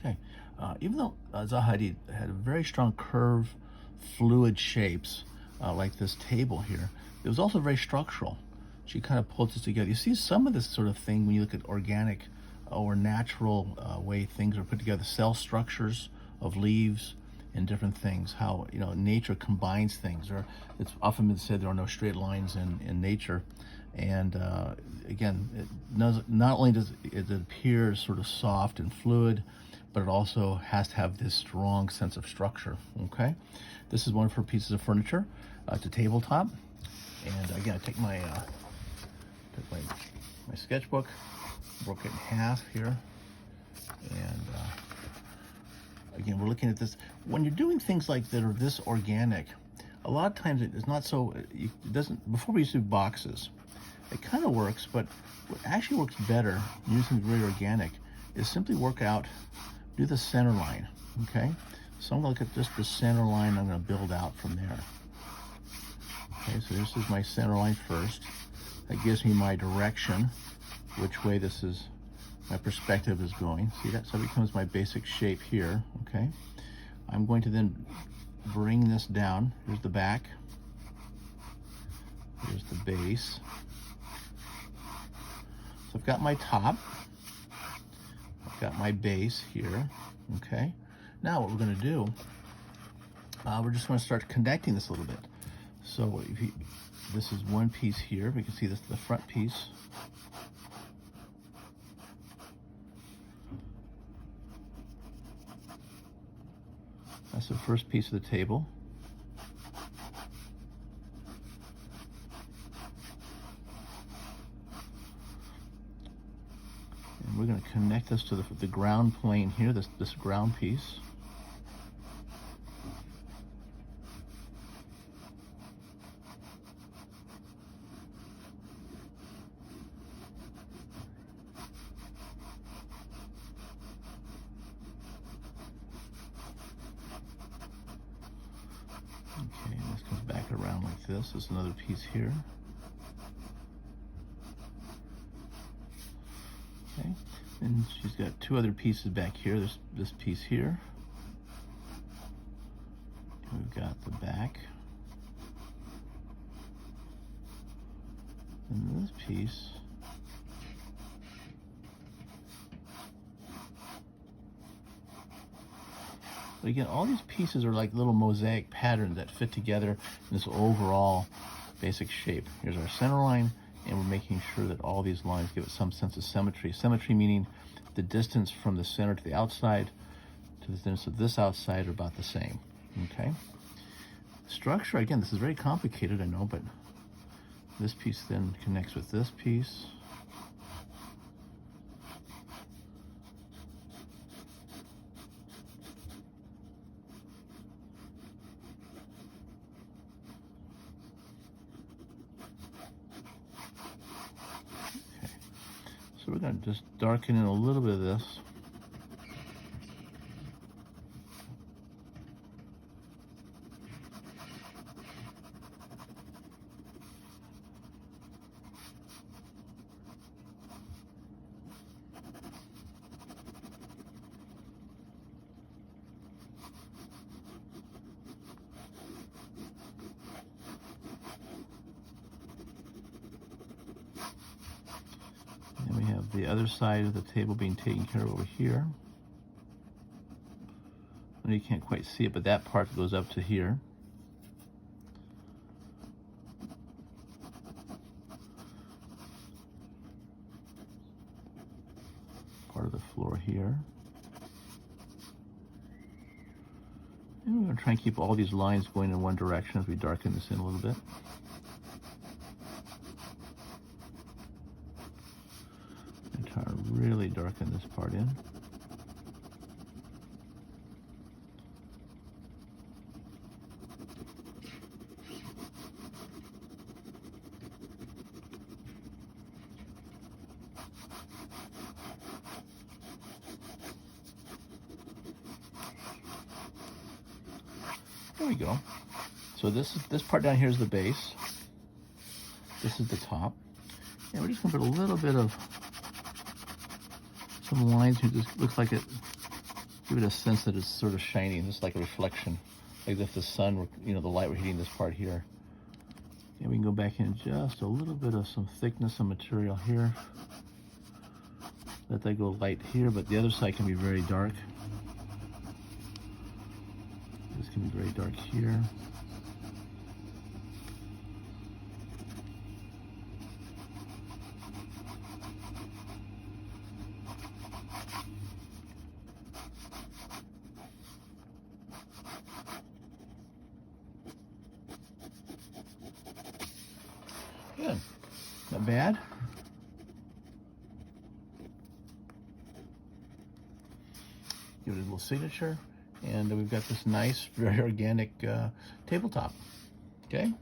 Okay. Even though Zaha Hadid had very strong curve, fluid shapes, like this table here, it was also very structural. She kind of pulled this together. You see some of this sort of thing when you look at organic or natural way things are put together, cell structures of leaves and different things, how nature combines things. Or it's often been said there are no straight lines in nature. And again, not only does it appear sort of soft and fluid, but it also has to have this strong sense of structure. Okay, this is one of her pieces of furniture. It's a tabletop, and again, I take my my sketchbook, broke it in half here, and again, we're looking at this. When you're doing things like that are this organic, a lot of times it's not so. It doesn't. Before we used to do boxes, it kind of works, but what actually works better using very organic is simply do the center line. Okay, so I'm gonna look at just the center line. I'm gonna build out from there. Okay, so this is my center line first. That gives me my direction, which way my perspective is going. See that? So it becomes my basic shape here, okay? I'm going to then bring this down. Here's the back. Here's the base. So I've got my top. I've got my base here, okay? Now what we're gonna do, we're just gonna start connecting this a little bit. So this is one piece here. We can see this is the front piece. That's the first piece of the table. And we're going to connect this to the ground plane here, this ground piece. Okay, and this comes back around like this. There's another piece here. Okay, and she's got two other pieces back here. There's this piece here. We've got the back. And this piece. But again, all these pieces are like little mosaic patterns that fit together in this overall basic shape. Here's our center line, and we're making sure that all these lines give it some sense of symmetry. Symmetry meaning the distance from the center to the outside to the distance of this outside are about the same, okay? Structure, again, this is very complicated, I know, but this piece then connects with this piece. So we're going to just darken in a little bit of this. And we have the other side of the table being taken care of over here. And you can't quite see it, but that part goes up to here. Part of the floor here. And we're going to try and keep all these lines going in one direction as we darken this in a little bit. And try to really darken this part in. There we go. So this part down here is the base. This is the top. And we're just going to put a little bit of some lines here. Just looks like it give it a sense that it's sort of shining, just like a reflection, like if the sun were, you know, the light were hitting this part here. And we can go back in just a little bit of some thickness of material here. Let that go light here, but the other side can be very dark. This can be very dark here. Good. Not bad. Give it a little signature. And we've got this nice, very organic tabletop. Okay?